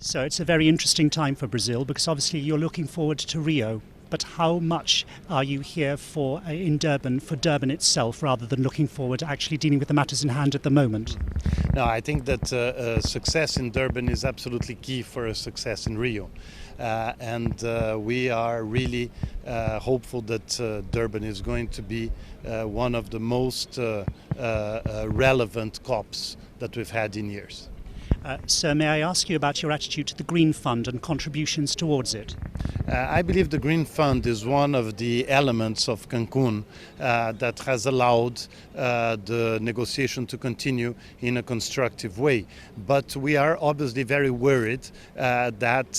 So it's a very interesting time for Brazil because obviously you're looking forward to Rio. But how much are you here for in Durban, for Durban itself, rather than looking forward to actually dealing with the matters in hand at the moment? No, I think that success in Durban is absolutely key for a success in Rio. And we are really hopeful that Durban is going to be one of the most relevant COPs that we've had in years. Sir, may I ask you about your attitude to the Green Fund and contributions towards it? I believe the Green Fund is one of the elements of Cancun that has allowed the negotiation to continue in a constructive way. But we are obviously very worried that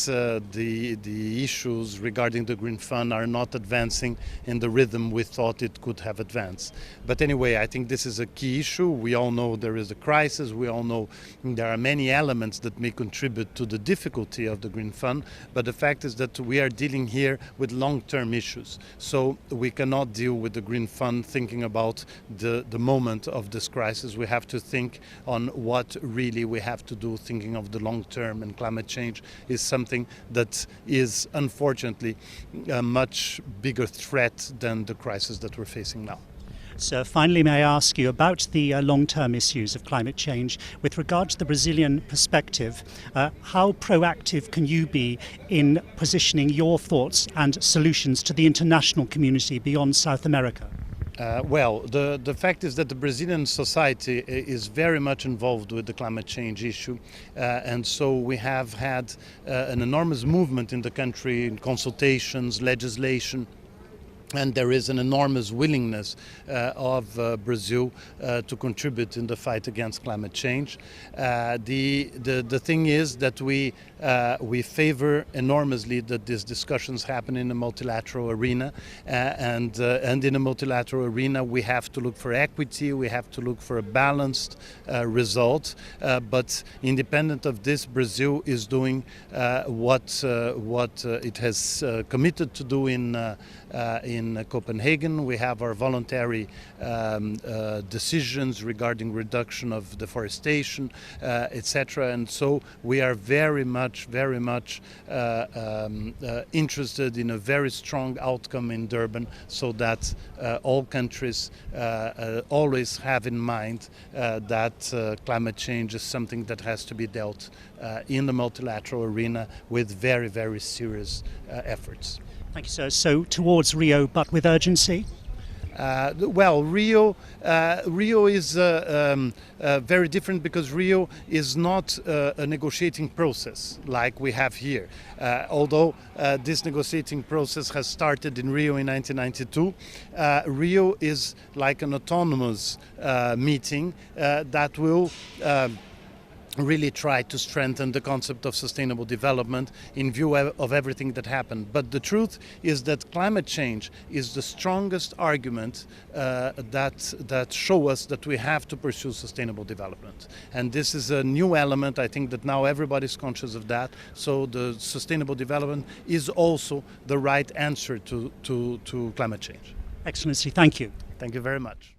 the issues regarding the Green Fund are not advancing in the rhythm we thought it could have advanced. But anyway, I think this is a key issue. We all know there is a crisis. We all know there are many elements that may contribute to the difficulty of the Green Fund. But the fact is that we are dealing here with long-term issues. So we cannot deal with the Green Fund thinking about the moment of this crisis. We have to think on what really we have to do, thinking of the long term, and climate change is something that is unfortunately a much bigger threat than the crisis that we're facing now. So finally, may I ask you about the long-term issues of climate change with regard to the Brazilian perspective? How proactive can you be in positioning your thoughts and solutions to the international community beyond South America? Well, the fact is that the Brazilian society is very much involved with the climate change issue, and so we have had an enormous movement in the country in consultations, legislation. And there is an enormous willingness of Brazil to contribute in the fight against climate change. The thing is that we favor enormously that these discussions happen in a multilateral arena, and in a multilateral arena we have to look for equity, we have to look for a balanced result. But independent of this, Brazil is doing what it has committed to do in Copenhagen. We have our voluntary decisions regarding reduction of deforestation, etc. And so we are very much interested in a very strong outcome in Durban, so that all countries always have in mind that climate change is something that has to be dealt in the multilateral arena with very, very serious efforts. Thank you, sir. So towards Rio, but with urgency? Well, Rio is very different because Rio is not a negotiating process like we have here. Although this negotiating process has started in Rio in 1992, Rio is like an autonomous meeting that will really try to strengthen the concept of sustainable development in view of everything that happened. But the truth is that climate change is the strongest argument that show us that we have to pursue sustainable development. And this is a new element. I think that now everybody's conscious of that. So the sustainable development is also the right answer to climate change. Excellency, thank you. Thank you very much.